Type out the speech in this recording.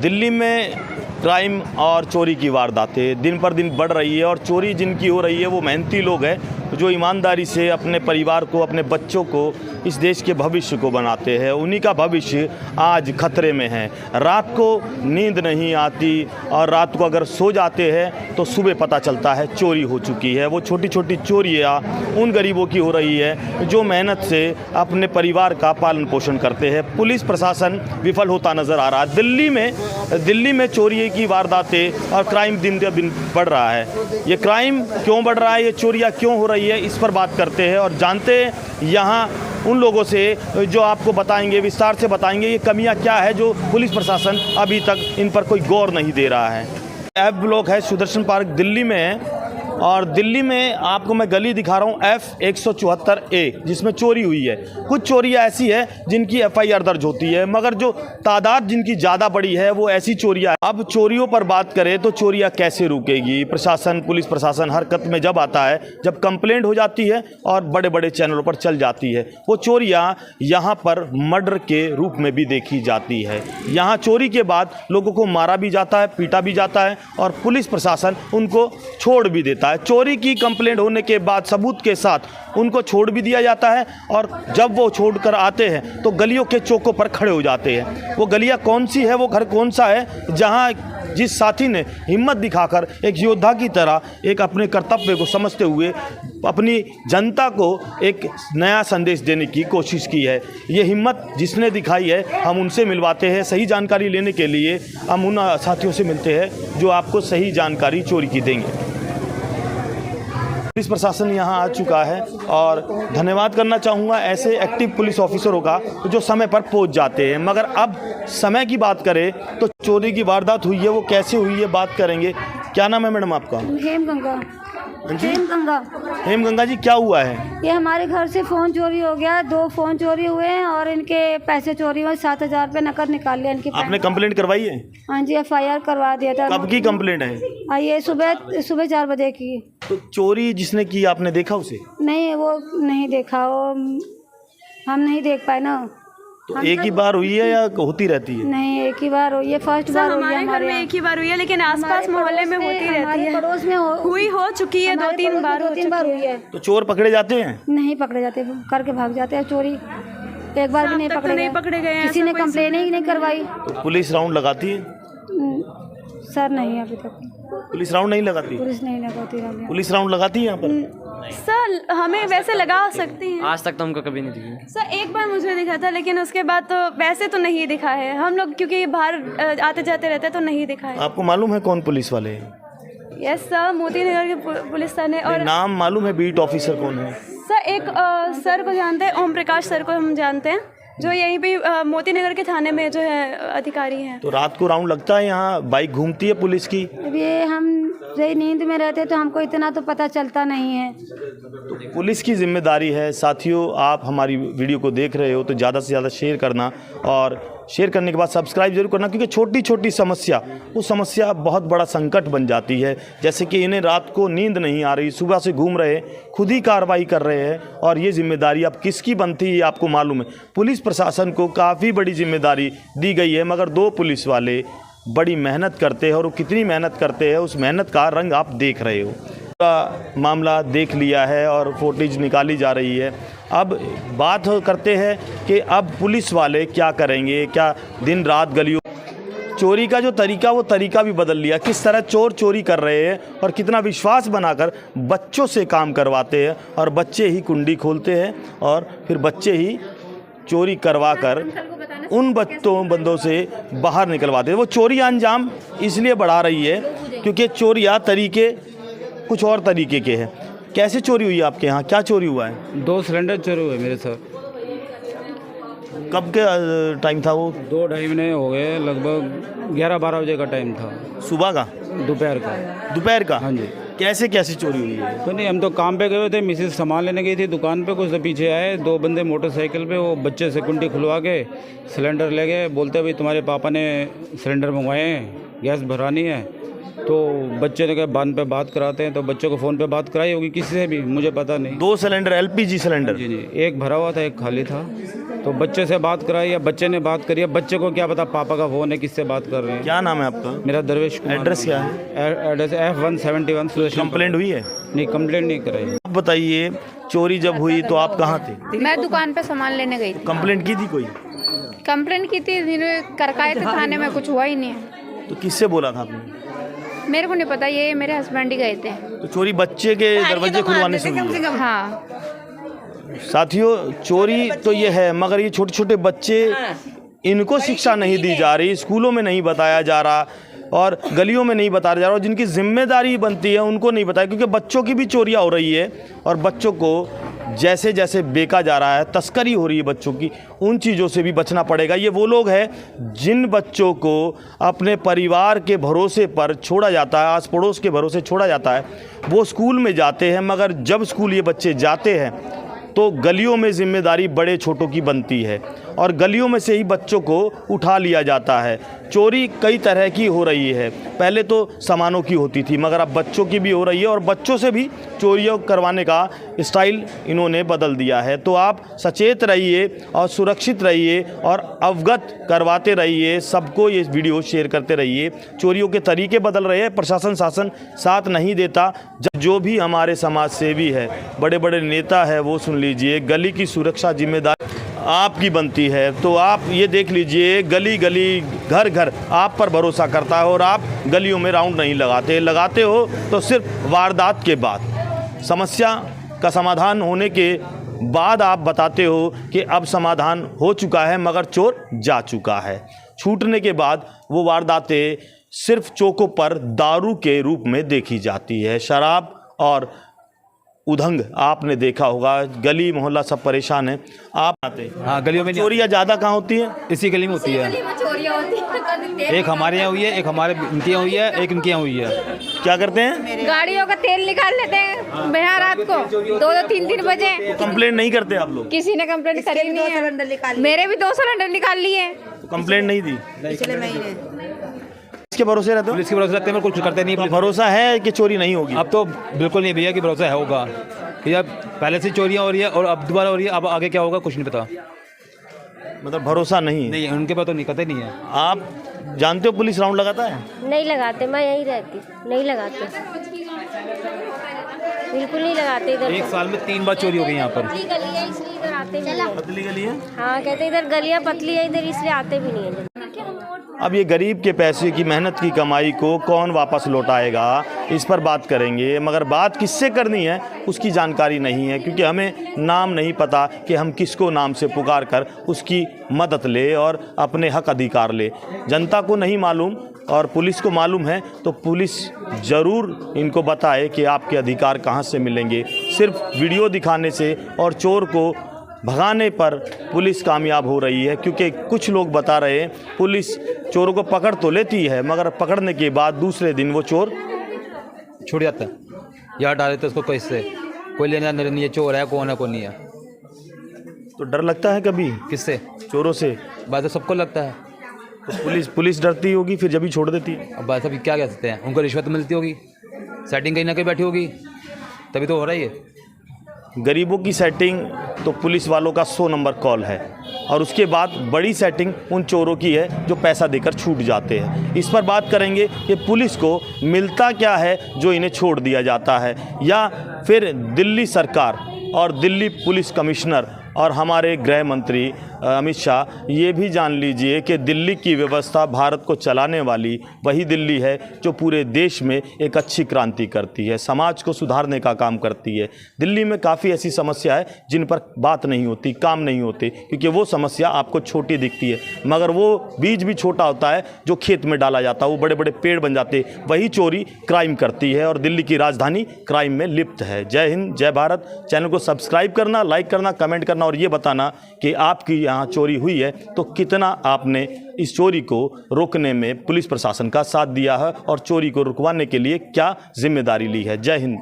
दिल्ली में क्राइम और चोरी की वारदातें दिन पर दिन बढ़ रही है और चोरी जिनकी हो रही है वो मेहनती लोग हैं जो ईमानदारी से अपने परिवार को, अपने बच्चों को, इस देश के भविष्य को बनाते हैं। उन्हीं का भविष्य आज खतरे में है। रात को नींद नहीं आती और रात को अगर सो जाते हैं तो सुबह पता चलता है चोरी हो चुकी है। वो छोटी छोटी चोरियाँ उन गरीबों की हो रही है जो मेहनत से अपने परिवार का पालन पोषण करते हैं। पुलिस प्रशासन विफल होता नज़र आ रहा है। दिल्ली में चोरी की वारदातें और क्राइम दिन ब दिन बढ़ रहा है। ये क्राइम क्यों बढ़ रहा है, ये चोरियाँ क्यों हो रही है, इस पर बात करते हैं और जानते हैं यहाँ उन लोगों से जो आपको बताएंगे, विस्तार से बताएंगे ये कमियां क्या है जो पुलिस प्रशासन अभी तक इन पर कोई गौर नहीं दे रहा है। एफ ब्लॉक है, सुदर्शन पार्क दिल्ली में है और दिल्ली में आपको मैं गली दिखा रहा हूँ F174A, जिसमें चोरी हुई है। कुछ चोरियाँ ऐसी है जिनकी FIR दर्ज होती है, मगर जो तादाद जिनकी ज़्यादा बड़ी है वो ऐसी चोरियाँ। अब चोरियों पर बात करें तो चोरियाँ कैसे रुकेगी। प्रशासन, पुलिस प्रशासन हरकत में जब आता है, जब कंप्लेंट हो जाती है और बड़े बड़े चैनलों पर चल जाती है। वो चोरियाँ यहाँ पर मर्डर के रूप में भी देखी जाती है। यहाँ चोरी के बाद लोगों को मारा भी जाता है, पीटा भी जाता है और पुलिस प्रशासन उनको छोड़ भी देता है। चोरी की कंप्लेंट होने के बाद सबूत के साथ उनको छोड़ भी दिया जाता है और जब वो छोड़कर आते हैं तो गलियों के चौकों पर खड़े हो जाते हैं। वो गलियां कौन सी है, वो घर कौन सा है जहां जिस साथी ने हिम्मत दिखाकर एक योद्धा की तरह एक अपने कर्तव्य को समझते हुए अपनी जनता को एक नया संदेश देने की कोशिश की है। ये हिम्मत जिसने दिखाई है, हम उनसे मिलवाते हैं। सही जानकारी लेने के लिए हम उन साथियों से मिलते हैं जो आपको सही जानकारी चोरी की देंगे। पुलिस प्रशासन यहाँ आ चुका है और धन्यवाद करना चाहूँगा ऐसे एक्टिव पुलिस ऑफिसरों का जो समय पर पहुँच जाते हैं। मगर अब समय की बात करें तो चोरी की वारदात हुई है, वो कैसे हुई है बात करेंगे। क्या नाम है मैडम आपका? हेमगंगा जी, क्या हुआ है? ये हमारे घर से फ़ोन चोरी हो गया, 2 फ़ोन चोरी हुए हैं और इनके पैसे चोरी हुए, 7,000 रुपये नकद निकाल लिया इनके। आपने कंप्लेंट करवाई है? हाँ जी, FIR करवा दिया था। कब की कंप्लेंट है? ये सुबह 4 बजे की। तो चोरी जिसने की आपने देखा उसे? नहीं, वो नहीं देखा, वो हम नहीं देख पाए ना। तो एक ही बार हुई है या होती रहती है? नहीं, एक ही बार हुई है, फर्स्ट बार हुई है हमारे घर में। एक ही बार हुई है, लेकिन आसपास मोहल्ले में होती रहती है। पड़ोस में हो चुकी है, 2-3 बार हुई है। तो चोर पकड़े जाते हैं? नहीं पकड़े जाते, करके भाग जाते हैं चोरी। एक बार भी नहीं पकड़े गए, किसी ने कंप्लेन ही नहीं करवाई। तो पुलिस राउंड लगाती है? सर नहीं, अभी तक पुलिस राउंड नहीं लगाती। पुलिस राउंड लगाती है यहाँ पर? सर हमें वैसे लगा सकती हैं। आज तक तो हमको कभी नहीं दिखी। सर एक बार मुझे दिखा था, लेकिन उसके बाद तो वैसे तो नहीं दिखा है। हम लोग क्योंकि बाहर आते जाते रहते तो नहीं दिखा है। आपको मालूम है कौन पुलिस वाले हैं? यस सर, मोती नगर के पुलिस सर ने। और नाम मालूम है? बीट ऑफिसर कौन है? सर एक सर को जानते हैं, ओम प्रकाश सर को हम जानते हैं, जो यहीं पे मोती नगर के थाने में जो है अधिकारी हैं। तो रात को राउंड लगता है यहाँ? बाइक घूमती है पुलिस की? ये हम नींद में रहते तो हमको इतना तो पता चलता नहीं है। तो पुलिस की जिम्मेदारी है। साथियों, आप हमारी वीडियो को देख रहे हो तो ज़्यादा से ज़्यादा शेयर करना और शेयर करने के बाद सब्सक्राइब जरूर करना, क्योंकि छोटी छोटी समस्या, वो समस्या बहुत बड़ा संकट बन जाती है। जैसे कि इन्हें रात को नींद नहीं आ रही, सुबह से घूम रहे, खुद ही कार्रवाई कर रहे हैं और ये जिम्मेदारी अब किसकी बनती है आपको मालूम है। पुलिस प्रशासन को काफ़ी बड़ी जिम्मेदारी दी गई है, मगर 2 पुलिस वाले बड़ी मेहनत करते हैं और वो कितनी मेहनत करते हैं उस मेहनत का रंग आप देख रहे हो। पूरा मामला देख लिया है और फुटेज निकाली जा रही है। अब बात करते हैं कि अब पुलिस वाले क्या करेंगे। क्या दिन रात गलियों चोरी का जो तरीका, वो तरीका भी बदल लिया। किस तरह चोर चोरी कर रहे हैं और कितना विश्वास बनाकर बच्चों से काम करवाते हैं और बच्चे ही कुंडी खोलते हैं और फिर बच्चे ही चोरी करवा कर उन बंदों से बाहर निकलवाते हैं। वो चोरी अंजाम इसलिए बढ़ा रही है क्योंकि चोरियाँ तरीके कुछ और तरीके के हैं। कैसे चोरी हुई आपके यहाँ? क्या चोरी हुआ है? 2 सिलेंडर चोरी हुए मेरे साथ। कब के टाइम था वो? 2-2.5 महीने हो गए, लगभग 11-12 बजे का टाइम था। सुबह का? दोपहर का? हाँ जी। कैसे चोरी हुई है? तो नहीं, हम तो काम पे गए हुए थे, मिसेस सामान लेने गई थी दुकान पे। कुछ पीछे आए 2 बंदे मोटरसाइकिल पे, वो बच्चे से कुंडी खुलवा के सिलेंडर ले गए। बोलते भाई तुम्हारे पापा ने सिलेंडर मंगवाए हैं, गैस भरानी है। तो बच्चे ने कहा बान पे बात कराते हैं, तो बच्चों को फ़ोन पे बात कराई होगी किसी से भी, मुझे पता नहीं। 2 सिलेंडर LPG सिलेंडर? जी, एक भरा हुआ था, एक खाली था। तो बच्चे से बात कराई या बच्चे ने बात करी, बच्चे को क्या पता पापा का फ़ोन है, किससे बात कर रहे हैं। क्या नाम है आपका? मेरा दरवेश कुमार। एड्रेस क्या है? एड्रेस F171 कंप्लेंट हुई है? नहीं, कंप्लेंट नहीं कराई। आप बताइए, चोरी जब हुई तो आप कहाँ थे? मैं दुकान पे सामान लेने गई थी। कंप्लेंट की थी कोई? कंप्लेंट की थी, इन्होंने करकाए थे थाने में, कुछ हुआ ही नहीं है। तो किससे बोला था आपने? मेरे को नहीं पता, ये मेरे हस्बैंड ही गए थे। तो चोरी बच्चे के दरवाजे खुलवाने से हुई है। हाँ, साथियों, चोरी तो ये है, मगर ये छोटे छोटे बच्चे, इनको शिक्षा नहीं दी जा रही, स्कूलों में नहीं बताया जा रहा और गलियों में नहीं बताया जा रहा, और जिनकी जिम्मेदारी बनती है उनको नहीं बताया, क्योंकि बच्चों की भी चोरियां हो रही है और बच्चों को जैसे जैसे बेचा जा रहा है, तस्करी हो रही है बच्चों की, उन चीज़ों से भी बचना पड़ेगा। ये वो लोग हैं जिन बच्चों को अपने परिवार के भरोसे पर छोड़ा जाता है, आस पड़ोस के भरोसे छोड़ा जाता है, वो स्कूल में जाते हैं, मगर जब स्कूल ये बच्चे जाते हैं तो गलियों में जिम्मेदारी बड़े छोटों की बनती है और गलियों में से ही बच्चों को उठा लिया जाता है। चोरी कई तरह की हो रही है, पहले तो सामानों की होती थी, मगर अब बच्चों की भी हो रही है और बच्चों से भी चोरियां करवाने का स्टाइल इन्होंने बदल दिया है। तो आप सचेत रहिए और सुरक्षित रहिए और अवगत करवाते रहिए, सबको ये वीडियो शेयर करते रहिए। चोरियों के तरीके बदल रहे हैं, प्रशासन शासन साथ नहीं देता। जो भी हमारे समाज सेवी है, बड़े बड़े नेता है, वो सुन लीजिए, गली की सुरक्षा जिम्मेदारी आपकी बनती है। तो आप ये देख लीजिए, गली गली घर घर आप पर भरोसा करता है और आप गलियों में राउंड नहीं लगाते हो तो सिर्फ वारदात के बाद, समस्या का समाधान होने के बाद आप बताते हो कि अब समाधान हो चुका है, मगर चोर जा चुका है। छूटने के बाद वो वारदातें सिर्फ चौकों पर दारू के रूप में देखी जाती है। शराब और उधंग आपने देखा होगा, गली मोहल्ला सब परेशान है। आप आते? हाँ, गलियों में चोरियाँ ज़्यादा कहाँ होती हैं? इसी गली में होती है। एक हमारे यहाँ हुई है, एक हमारे इनके यहाँ हुई है, एक इनके यहाँ हुई है। क्या करते हैं? गाड़ियों का तेल निकाल लेते हैं बिहार रात को 2-3 बजे। कंप्लेंट नहीं करते आप लोग? किसी ने कंप्लेंट करी नहीं है। मेरे भी 2 सिलेंडर निकाल लिए। कंप्लेंट नहीं दी? पिछले महीने इसके भरोसे रहते हो? पुलिस के भरोसे रखते हैं, कुछ करते नहीं। तो भरोसा है कि चोरी नहीं होगी? अब तो बिल्कुल नहीं भैया कि भरोसा है होगा। या पहले से चोरियाँ हो रही है और अब दोबारा हो रही है, अब आगे क्या होगा कुछ नहीं पता। मतलब भरोसा नहीं है? नहीं, उनके पास तो नहीं, कहते नहीं है। आप जानते हो पुलिस राउंड लगाता है? नहीं लगाते, मैं यहीं रहती, नहीं लगाते, बिल्कुल नहीं लगाते। इधर एक साल में 3 बार चोरी हो गई यहाँ पर। पतली गली है इसलिए इधर आते भी नहीं। पतली गली है? हाँ, कहते इधर गलियाँ पतली है, इधर इसलिए आते भी नहीं है। अब ये गरीब के पैसे की, मेहनत की कमाई को कौन वापस लौटाएगा, इस पर बात करेंगे। मगर बात किससे करनी है उसकी जानकारी नहीं है, क्योंकि हमें नाम नहीं पता कि हम किसको नाम से पुकार कर उसकी मदद ले और अपने हक अधिकार ले। जनता को नहीं मालूम और पुलिस को मालूम है, तो पुलिस ज़रूर इनको बताए कि आपके अधिकार कहाँ से मिलेंगे। सिर्फ वीडियो दिखाने से और चोर को भगाने पर पुलिस कामयाब हो रही है, क्योंकि कुछ लोग बता रहे हैं पुलिस चोरों को पकड़ तो लेती है, मगर पकड़ने के बाद दूसरे दिन वो चोर छूट जाता है या हटा देते उसको, कैसे कोई लेना नहीं है, चोर है कौन है कौन नहीं है। तो डर लगता है कभी किससे? चोरों से? बात तो सबको लगता है। तो पुलिस डरती होगी, फिर जब ही छोड़ देती है। अब बात सब क्या कह सकते हैं, उनको रिश्वत मिलती होगी, सेटिंग कहीं ना कहीं बैठी होगी, तभी तो हो रहा ही है। गरीबों की सेटिंग तो पुलिस वालों का 100 नंबर कॉल है, और उसके बाद बड़ी सेटिंग उन चोरों की है जो पैसा देकर छूट जाते हैं। इस पर बात करेंगे कि पुलिस को मिलता क्या है जो इन्हें छोड़ दिया जाता है, या फिर दिल्ली सरकार और दिल्ली पुलिस कमिश्नर और हमारे गृह मंत्री अमित शाह ये भी जान लीजिए कि दिल्ली की व्यवस्था भारत को चलाने वाली वही दिल्ली है जो पूरे देश में एक अच्छी क्रांति करती है, समाज को सुधारने का काम करती है। दिल्ली में काफ़ी ऐसी समस्या है जिन पर बात नहीं होती, काम नहीं होते, क्योंकि वो समस्या आपको छोटी दिखती है, मगर वो बीज भी छोटा होता है जो खेत में डाला जाता है, वो बड़े बड़े पेड़ बन जाते, वही चोरी क्राइम करती है, और दिल्ली की राजधानी क्राइम में लिप्त है। जय हिंद, जय भारत। चैनल को सब्सक्राइब करना, लाइक करना, कमेंट करना और ये बताना कि आपकी यहाँ चोरी हुई है तो कितना आपने इस चोरी को रोकने में पुलिस प्रशासन का साथ दिया है और चोरी को रुकवाने के लिए क्या जिम्मेदारी ली है। जय हिंद।